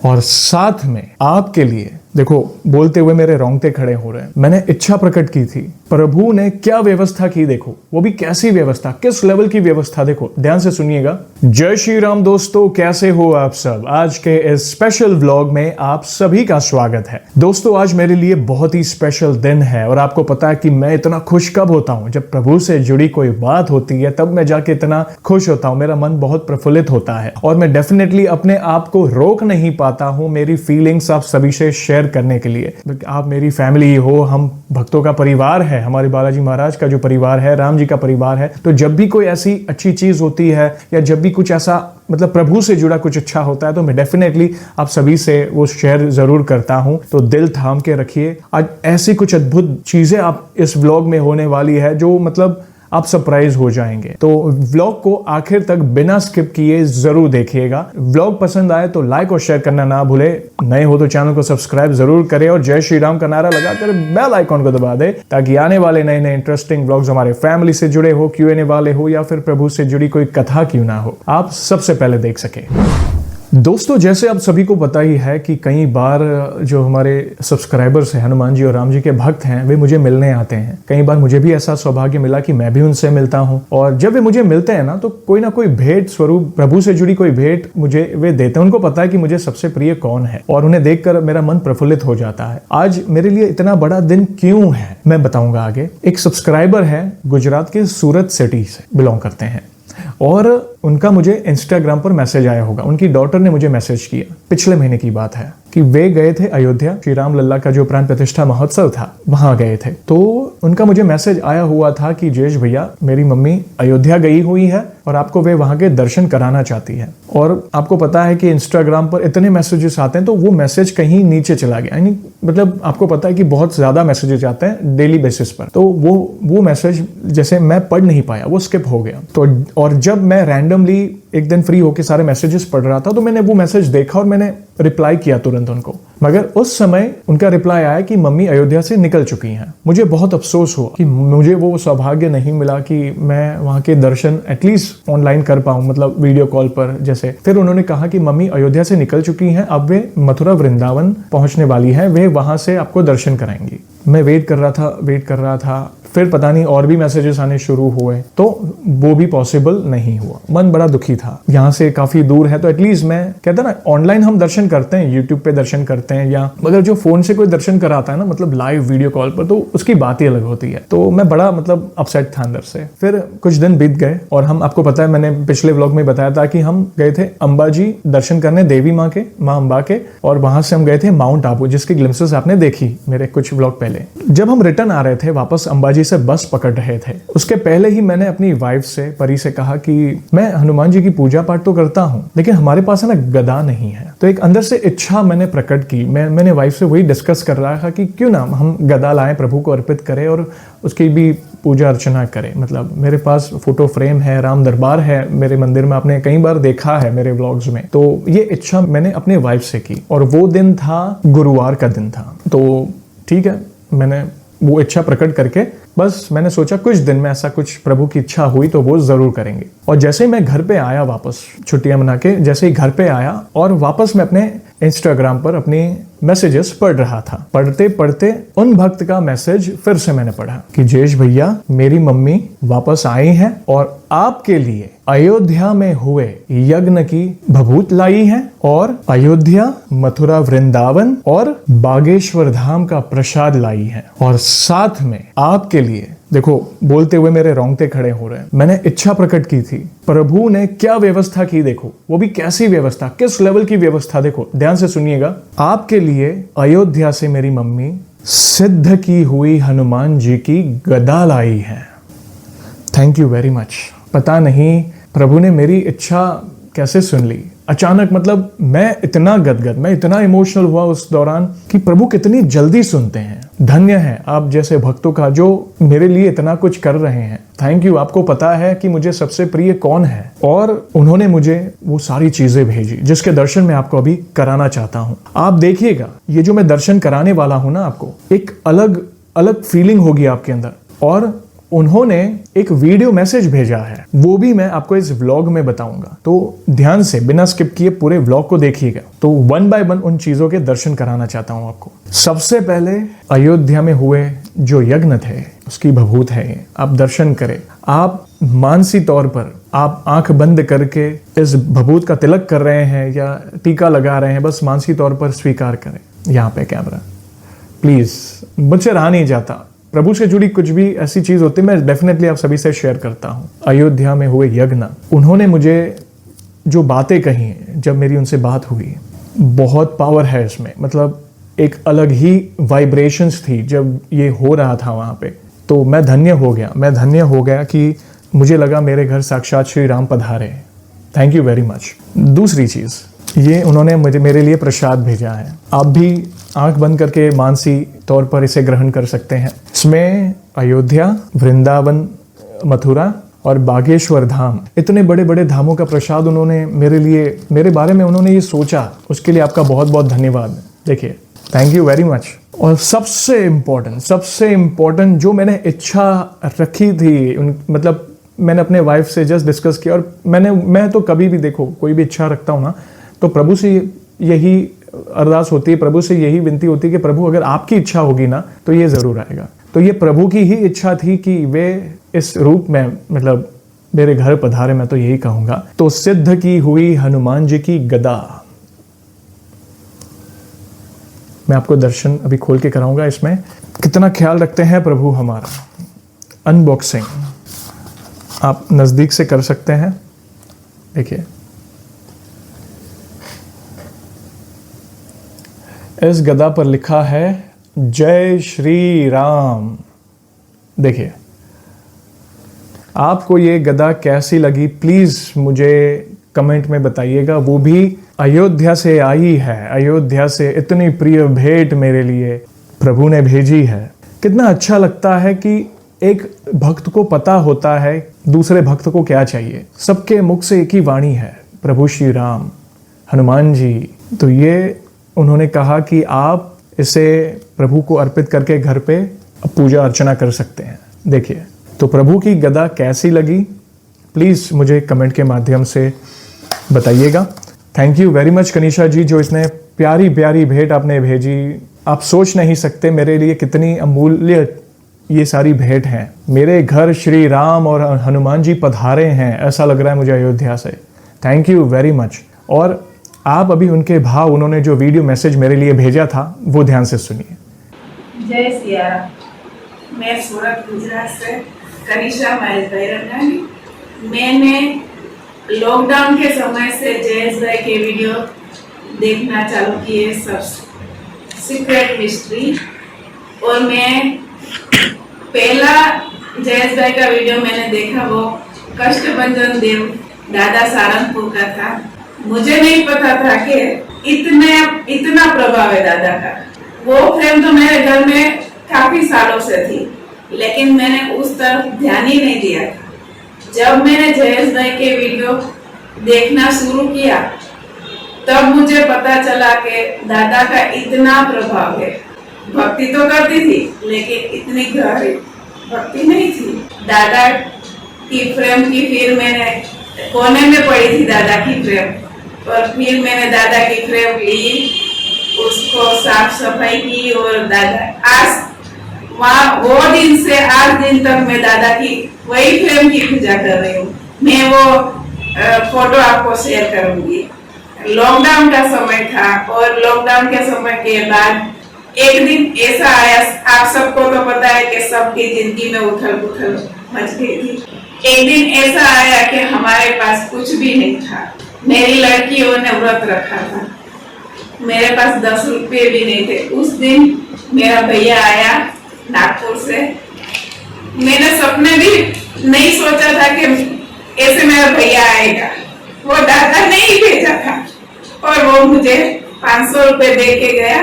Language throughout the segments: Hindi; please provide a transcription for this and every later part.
और साथ में आपके लिए देखो, बोलते हुए मेरे रोंगटे खड़े हो रहे हैं। मैंने इच्छा प्रकट की थी, प्रभु ने क्या व्यवस्था की देखो, वो भी कैसी व्यवस्था, किस लेवल की व्यवस्था, देखो ध्यान से सुनिएगा। जय श्री राम दोस्तों, कैसे हो आप सब। आज के इस स्पेशल व्लॉग में आप सभी का स्वागत है। दोस्तों आज मेरे लिए बहुत ही स्पेशल दिन है और आपको पता है कि मैं इतना खुश कब होता हूं, जब प्रभु से जुड़ी कोई बात होती है तब मैं जाके इतना खुश होता हूं, मेरा मन बहुत प्रफुल्लित होता है और मैं डेफिनेटली अपने आप को रोक नहीं पाता हूं मेरी फीलिंग्स आप सभी से शेयर करने के लिए। आप मेरी फैमिली हो, हम भक्तों का परिवार है, हमारे बालाजी महाराज का जो परिवार है, राम जी का परिवार है। तो जब भी कोई ऐसी अच्छी चीज होती है या जब भी कुछ ऐसा मतलब प्रभु से जुड़ा कुछ अच्छा होता है तो मैं डेफिनेटली आप सभी से वो शेयर जरूर करता हूं। तो दिल थाम के रखिए, आज ऐसी कुछ अद्भुत चीजें आप इस व्लॉग में होने वाली है जो मतलब आप सरप्राइज हो जाएंगे। तो व्लॉग को आखिर तक बिना स्किप किए जरूर देखिएगा। व्लॉग पसंद आए तो लाइक और शेयर करना ना भूले, नए हो तो चैनल को सब्सक्राइब जरूर करें और जय श्री राम का नारा लगाकर बेल आइकॉन को दबा दे ताकि आने वाले नए नए इंटरेस्टिंग व्लॉग्स हमारे फैमिली से जुड़े हो, Q&A वाले हो या फिर प्रभु से जुड़ी कोई कथा क्यों ना हो, आप सबसे पहले देख सके। दोस्तों जैसे आप सभी को पता ही है कि कई बार जो हमारे सब्सक्राइबर्स हैं, हनुमान जी और राम जी के भक्त हैं, वे मुझे मिलने आते हैं। कई बार मुझे भी ऐसा सौभाग्य मिला कि मैं भी उनसे मिलता हूं और जब वे मुझे मिलते हैं ना तो कोई ना कोई भेंट स्वरूप, प्रभु से जुड़ी कोई भेंट मुझे वे देते हैं। उनको पता है कि मुझे सबसे प्रिय कौन है और उन्हें देखकर मेरा मन प्रफुल्लित हो जाता है। आज मेरे लिए इतना बड़ा दिन क्यों है मैं बताऊंगा आगे। एक सब्सक्राइबर है, गुजरात के सूरत सिटी से बिलोंग करते हैं और उनका मुझे इंस्टाग्राम पर मैसेज आया होगा। उनकी डॉटर ने मुझे मैसेज किया, पिछले महीने की बात है, कि वे गए थे अयोध्या, श्री राम लल्ला का जो प्राण प्रतिष्ठा महोत्सव था वहां गए थे। तो उनका मुझे मैसेज आया हुआ था कि जयेश भैया मेरी मम्मी अयोध्या गई हुई है और आपको वे वहां के दर्शन कराना चाहती है। और आपको पता है कि इंस्टाग्राम पर इतने मैसेजेस आते हैं तो वो मैसेज कहीं नीचे चला गया, यानी मतलब आपको पता है कि बहुत ज्यादा मैसेजेस आते हैं डेली बेसिस पर। तो वो मैसेज जैसे मैं पढ़ नहीं पाया, वो स्किप हो गया। तो और जब मैं रैंडमली एक दिन फ्री होकर सारे मैसेजेस पढ़ रहा था तो मैंने वो मैसेज देखा और मैंने रिप्लाई किया तुरंत उनको। मगर उस समय उनका रिप्लाई आया कि मम्मी अयोध्या से निकल चुकी हैं। मुझे बहुत अफसोस हुआ कि मुझे वो सौभाग्य नहीं मिला कि मैं वहां के दर्शन एटलीस्ट ऑनलाइन कर पाऊं, मतलब वीडियो कॉल पर जैसे। फिर उन्होंने कहा कि मम्मी अयोध्या से निकल चुकी हैं, अब वे मथुरा वृंदावन पहुंचने वाली है, वे वहां से आपको दर्शन कराएंगी। मैं वेट कर रहा था। फिर पता नहीं और भी मैसेजेस आने शुरू हुए तो वो भी पॉसिबल नहीं हुआ। मन बड़ा दुखी था, यहाँ से काफी दूर है तो एटलीस्ट मैं कहता ना, ऑनलाइन हम दर्शन करते हैं, यूट्यूब पे दर्शन करते हैं, या मगर जो फोन से कोई दर्शन कराता है ना, मतलब लाइव वीडियो कॉल पर, तो उसकी बात ही अलग होती है। तो मैं बड़ा मतलब अपसेट था अंदर से। फिर कुछ दिन बीत गए और हम, आपको पता है मैंने पिछले व्लॉग में बताया था कि हम गए थे अंबाजी दर्शन करने, देवी माँ अम्बा के, और वहां से हम गए थे माउंट आबू, जिसकी ग्लिम्सेस आपने देखी मेरे कुछ व्लॉग पहले। जब हम रिटर्न आ रहे थे वापस अंबाजी से बस पकड़ रहे थे, उसके पहले ही मैंने अपनी वाइफ से, परी से कहा कि मैं हनुमान जी की पूजा पाठ तो करता हूँ लेकिन हमारे पास है ना गदा नहीं है। तो एक अंदर से इच्छा मैंने प्रकट की। मैंने वाइफ से वही डिस्कस कर रहा था कि क्यों ना हम गदा लाएं, प्रभु को अर्पित करें और उसकी भी पूजा अर्चना करें। मतलब मेरे पास फोटो फ्रेम है, राम दरबार है मेरे मंदिर में, आपने कई बार देखा है मेरे व्लॉग्स में। तो ये इच्छा मैंने अपने वाइफ से की और वो दिन था गुरुवार का दिन था। तो ठीक है, मैंने वो इच्छा प्रकट करके बस मैंने सोचा कुछ दिन में ऐसा कुछ प्रभु की इच्छा हुई तो वो जरूर करेंगे। और जैसे ही मैं घर पे आया, वापस छुट्टियां मना के जैसे ही घर पे आया और वापस मैं अपने इंस्टाग्राम पर अपनी मैसेजेस पढ़ रहा था, पढ़ते पढ़ते उन भक्त का मैसेज फिर से मैंने पढ़ा कि जयेश भैया मेरी मम्मी वापस आई हैं और आपके लिए अयोध्या में हुए यज्ञ की भभूत लाई है और अयोध्या, मथुरा, वृंदावन और बागेश्वर धाम का प्रसाद लाई है। और साथ में आपके लिए, देखो बोलते हुए मेरे रोंगटे खड़े हो रहे हैं। मैंने इच्छा प्रकट की थी, प्रभु ने क्या व्यवस्था की देखो, वो भी कैसी व्यवस्था, किस लेवल की व्यवस्था, देखो ध्यान से सुनिएगा। आपके लिए अयोध्या से मेरी मम्मी सिद्ध की हुई हनुमान जी की गदा लाई है। Thank you very much. पता नहीं प्रभु ने मेरी इच्छा कैसे सुन ली अचानक। मतलब मैं इतना गदगद, मैं इतना इमोशनल हुआ उस दौरान कि प्रभु कितनी जल्दी सुनते हैं। धन्य है आप जैसे भक्तों का जो मेरे लिए इतना कुछ कर रहे हैं। Thank you. आपको पता है कि मुझे सबसे प्रिय कौन है और उन्होंने मुझे वो सारी चीजें भेजी जिसके दर्शन मैं आपको अभी कराना चाहता हूँ। आप देखिएगा, ये जो मैं दर्शन कराने वाला हूँ ना, आपको एक अलग अलग फीलिंग होगी आपके अंदर। और उन्होंने एक वीडियो मैसेज भेजा है, वो भी मैं आपको इस व्लॉग में बताऊंगा। तो ध्यान से बिना स्किप किए पूरे व्लॉग को देखिएगा। तो 1 बाय 1 उन चीजों के दर्शन कराना चाहता हूं आपको। सबसे पहले अयोध्या में हुए जो यज्ञ थे उसकी भभूत है ये, आप दर्शन करें। आप मानसी तौर पर आप आंख बंद करके इस भभूत का तिलक कर रहे हैं या टीका लगा रहे हैं, बस मानसी तौर पर स्वीकार करें। यहाँ पे कैमरा प्लीज, मुझसे रहा नहीं जाता, प्रभु से जुड़ी कुछ भी ऐसी चीज होती है मैं डेफिनेटली आप सभी से शेयर करता हूँ। अयोध्या में हुए यज्ञ, उन्होंने मुझे जो बातें कही जब मेरी उनसे बात हुई, बहुत पावर है इसमें। मतलब एक अलग ही वाइब्रेशंस थी जब ये हो रहा था वहाँ पे। तो मैं धन्य हो गया कि मुझे लगा मेरे घर साक्षात श्री राम पधारे। Thank you very much. दूसरी चीज़, ये उन्होंने मेरे लिए प्रसाद भेजा है। आप भी आंख बंद करके मानसी तौर पर इसे ग्रहण कर सकते हैं। इसमें अयोध्या, वृंदावन, मथुरा और बागेश्वर धाम, इतने बड़े बड़े धामों का प्रसाद उन्होंने मेरे लिए, मेरे बारे में उन्होंने ये सोचा, उसके लिए आपका बहुत बहुत धन्यवाद। देखिए, थैंक यू वेरी मच। और सबसे इम्पोर्टेंट जो मैंने इच्छा रखी थी, मतलब मैंने अपने वाइफ से जस्ट डिस्कस किया, और मैं तो कभी भी देखो कोई भी इच्छा रखता हूँ ना, तो प्रभु से यही अरदास होती है, प्रभु से यही विनती होती है कि प्रभु अगर आपकी इच्छा होगी ना तो ये जरूर आएगा। तो ये प्रभु की ही इच्छा थी कि वे इस रूप में मतलब मेरे घर पधारे, मैं तो यही कहूंगा। तो सिद्ध की हुई हनुमान जी की गदा, मैं आपको दर्शन अभी खोल के कराऊंगा। इसमें कितना ख्याल रखते हैं प्रभु हमारा। अनबॉक्सिंग आप नजदीक से कर सकते हैं। देखिए, इस गदा पर लिखा है जय श्री राम। देखिए, आपको ये गदा कैसी लगी प्लीज मुझे कमेंट में बताइएगा। वो भी अयोध्या से आई है, अयोध्या से इतनी प्रिय भेंट मेरे लिए प्रभु ने भेजी है। कितना अच्छा लगता है कि एक भक्त को पता होता है दूसरे भक्त को क्या चाहिए। सबके मुख से एक ही वाणी है, प्रभु श्री राम, हनुमान जी। तो ये उन्होंने कहा कि आप इसे प्रभु को अर्पित करके घर पे पूजा अर्चना कर सकते हैं। देखिए, तो प्रभु की गदा कैसी लगी प्लीज मुझे कमेंट के माध्यम से बताइएगा। थैंक यू वेरी मच कनिषा जी, जो इसने प्यारी प्यारी भेंट आपने भेजी। आप सोच नहीं सकते मेरे लिए कितनी अमूल्य ये सारी भेंट हैं। मेरे घर श्री राम और हनुमान जी पधारे हैं, ऐसा लग रहा है मुझे अयोध्या से। Thank you very much. और आप अभी उनके भाव, उन्होंने जो वीडियो मैसेज मेरे लिए भेजा था वो ध्यान से सुनिए। जय सिया राम। मैं सूरत गुजरात से कनिषा महेश भाई रंगानी। मैंने लॉकडाउन के समय से जयेश भाई के वीडियो देखना चालू किए, सब सीक्रेट मिस्ट्री। और मैं पहला जयेश भाई का वीडियो मैंने देखा वो कष्टभंजन देव दादा सारंगपुर का था। मुझे नहीं पता था कि इतना प्रभाव है दादा का। वो फ्रेम तो मेरे घर में काफी सालों से थी, लेकिन मैंने उस तरफ ध्यान ही नहीं दिया था। जब मैंने जयेश भाई के वीडियो देखना शुरू किया तब मुझे पता चला कि दादा का इतना प्रभाव है। भक्ति तो करती थी लेकिन इतनी गहरी भक्ति नहीं थी। दादा की फ्रेम की फिर मैंने कोने में पड़ी थी दादा की फ्रेम, और फिर मैंने दादा की फ्रेम ली, उसको साफ सफाई की, और दादा आज वहाँ वो दिन से आज दिन तक मैं दादा की वही फ्रेम की पूजा कर रही हूँ। मैं वो फोटो आपको शेयर करूंगी। लॉकडाउन का समय था और लॉकडाउन के समय के बाद एक दिन ऐसा आया, आप सबको तो पता है कि सबकी जिंदगी में उथल पुथल मच गई थी। एक दिन ऐसा आया कि हमारे पास कुछ भी नहीं था। मेरी लड़कियों ने व्रत रखा था, मेरे पास 10 रुपये भी नहीं थे। उस दिन मेरा भैया आया नागपुर से। मैंने सपने भी नहीं सोचा था कि ऐसे मेरा भैया आएगा। वो दादा ने ही भेजा था और वो मुझे 500 रुपये दे के गया,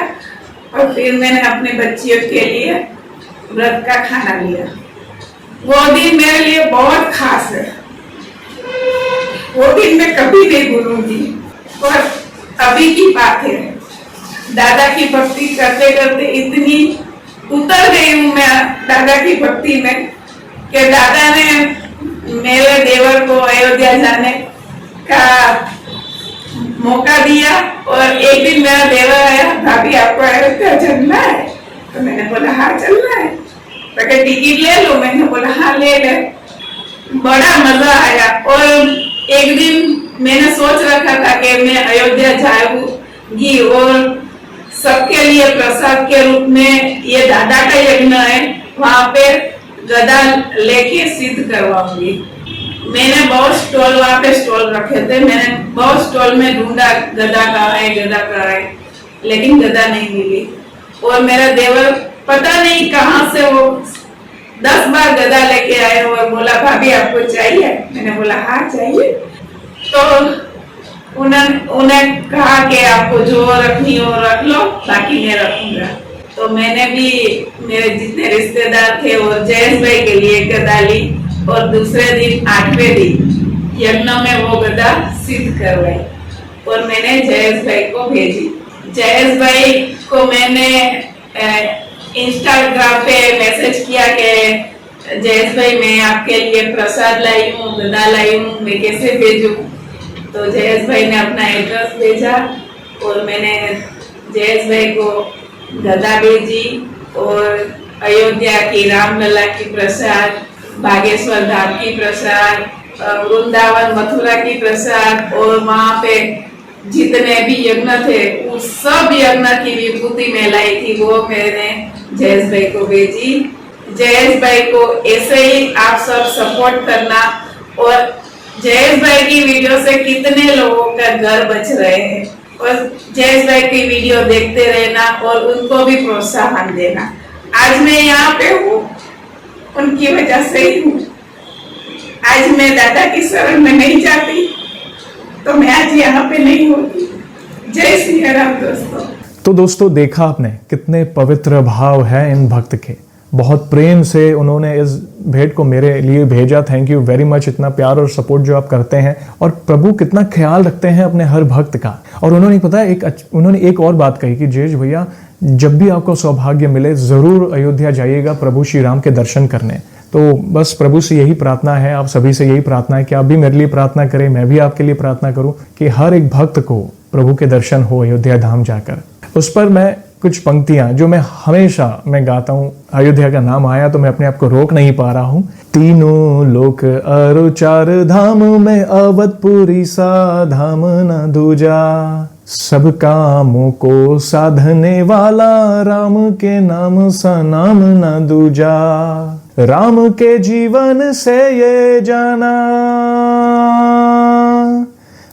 और फिर मैंने अपने बच्चियों के लिए व्रत का खाना लिया। वो दिन मेरे लिए बहुत खास है, वो दिन मैं कभी नहीं भूलूंगी। और अभी की बात है, दादा की भक्ति करते करते इतनी उतर गई हूँ मैं दादा की भक्ति में कि दादा ने मेरे देवर को अयोध्या जाने का मौका दिया और एक दिन मेरा देवर आया, भाभी आपको अयोध्या चलना है? तो मैंने बोला हाँ चलना है। तो क्या टिकट ले लो? मैंने बोला हाँ ले ले। बड़ा मजा आया। और एक दिन मैंने सोच रखा था कि मैं अयोध्या जाऊंगी और सबके लिए प्रसाद के रूप में ये दादा का यज्ञ है, वहां पे गदा लेके सिद्ध करवाऊंगी। मैंने बहुत स्टॉल वहां पे स्टॉल रखे थे, मैंने बहुत स्टॉल में ढूंढा गदा कहाँ है, गदा कहाँ है, लेकिन गदा नहीं मिली। और मेरा देवर पता नहीं कहाँ से वो 10 बार गदा लेके आए और बोला भाभी आपको चाहिए? मैंने बोला हाँ चाहिए। तो उन्हें कहा कि आपको जो रखनी हो रख लो, बाकी मैं रखूंगा। तो मैंने भी मेरे जितने रिश्तेदार थे और जयेश भाई के लिए गदा ली और दूसरे दिन 8वें दिन यज्ञ में वो गदा सिद्ध करवाई और मैंने जयेश भाई को भेजी। जयेश भाई को मैंने इंस्टाग्राम पे मैसेज किया कि जयेश भाई मैं आपके लिए प्रसाद लाई हूँ, गदा लाई हूँ, मैं कैसे भेजूं? तो जयेश भाई ने अपना एड्रेस भेजा और मैंने जयेश भाई को गदा भेजी और अयोध्या की रामलला की प्रसाद, बागेश्वर धाम की प्रसाद, वृंदावन मथुरा की प्रसाद और वहाँ पे जितने भी यज्ञ थे उस सब यज्ञ की विभूति में लाई थी, वो मैंने जयेश भाई को भेजी। जयेश भाई को ऐसे ही आप सब सपोर्ट करना और जयेश भाई की वीडियो से कितने लोगों का घर बच रहे हैं और जयेश भाई की वीडियो देखते रहना और उनको भी प्रोत्साहन देना। आज मैं यहाँ पे हूँ उनकी वजह से ही हूँ। आज मैं दादा की शरण में नहीं जाती तो मैं आज यहाँ पे नहीं होती। जय श्री राम दोस्तों। तो दोस्तों देखा आपने कितने पवित्र भाव है इन भक्त के, बहुत प्रेम से उन्होंने इस भेंट को मेरे लिए भेजा। थैंक यू वेरी मच, इतना प्यार और सपोर्ट जो आप करते हैं और प्रभु कितना ख्याल रखते हैं अपने हर भक्त का। और उन्होंने पता है उन्होंने एक और बात कही कि जयेश भैया जब भी आपको सौभाग्य मिले जरूर अयोध्या जाइएगा प्रभु श्री राम के दर्शन करने। तो बस प्रभु से यही प्रार्थना है, आप सभी से यही प्रार्थना है कि आप भी मेरे लिए प्रार्थना करें, मैं भी आपके लिए प्रार्थना करूं कि हर एक भक्त को प्रभु के दर्शन हो अयोध्या धाम जाकर। उस पर मैं कुछ पंक्तियां जो मैं हमेशा गाता हूँ, अयोध्या का नाम आया तो मैं अपने आप को रोक नहीं पा रहा हूँ। तीनों लोक अरु 4 धाम में अवधपुरी सा धाम न दूजा, सब कामों को साधने वाला राम के नाम सा नाम न दूजा। राम के जीवन से ये जाना,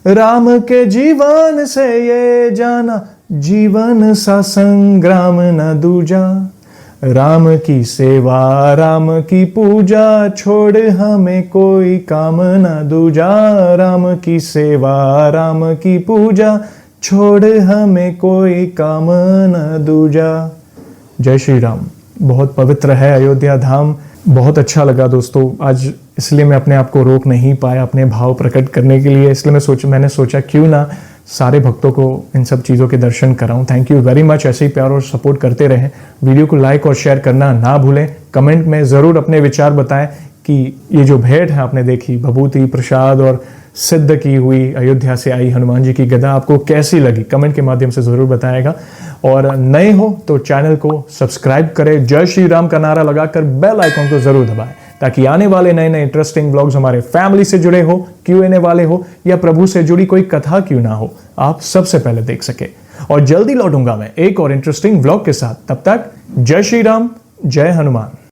राम के जीवन से ये जाना, जीवन सा संग्राम न दूजा। राम की सेवा राम की पूजा, छोड़ हमें कोई काम न दूजा। राम की सेवा राम की पूजा, छोड़ हमें कोई काम न दूजा। जय श्री राम। बहुत पवित्र है अयोध्या धाम, बहुत अच्छा लगा दोस्तों आज, इसलिए मैं अपने आप को रोक नहीं पाया अपने भाव प्रकट करने के लिए। इसलिए मैंने सोचा क्यों ना सारे भक्तों को इन सब चीज़ों के दर्शन कराऊं। थैंक यू वेरी मच, ऐसे ही प्यार और सपोर्ट करते रहें। वीडियो को लाइक और शेयर करना ना भूलें। कमेंट में ज़रूर अपने विचार बताएं कि ये जो भेंट है आपने देखी, भभूति प्रसाद और सिद्ध की हुई अयोध्या से आई हनुमान जी की गदा, आपको कैसी लगी कमेंट के माध्यम से ज़रूर बताएगा। और नए हो तो चैनल को सब्सक्राइब करें, जय श्री राम का नारा लगाकर बेल आइकॉन को ज़रूर दबाएं ताकि आने वाले नए नए इंटरेस्टिंग ब्लॉग्स हमारे फैमिली से जुड़े हो, Q&A वाले हो या प्रभु से जुड़ी कोई कथा क्यों ना हो, आप सबसे पहले देख सके। और जल्दी लौटूंगा मैं एक और इंटरेस्टिंग ब्लॉग के साथ। तब तक जय श्री राम, जय हनुमान।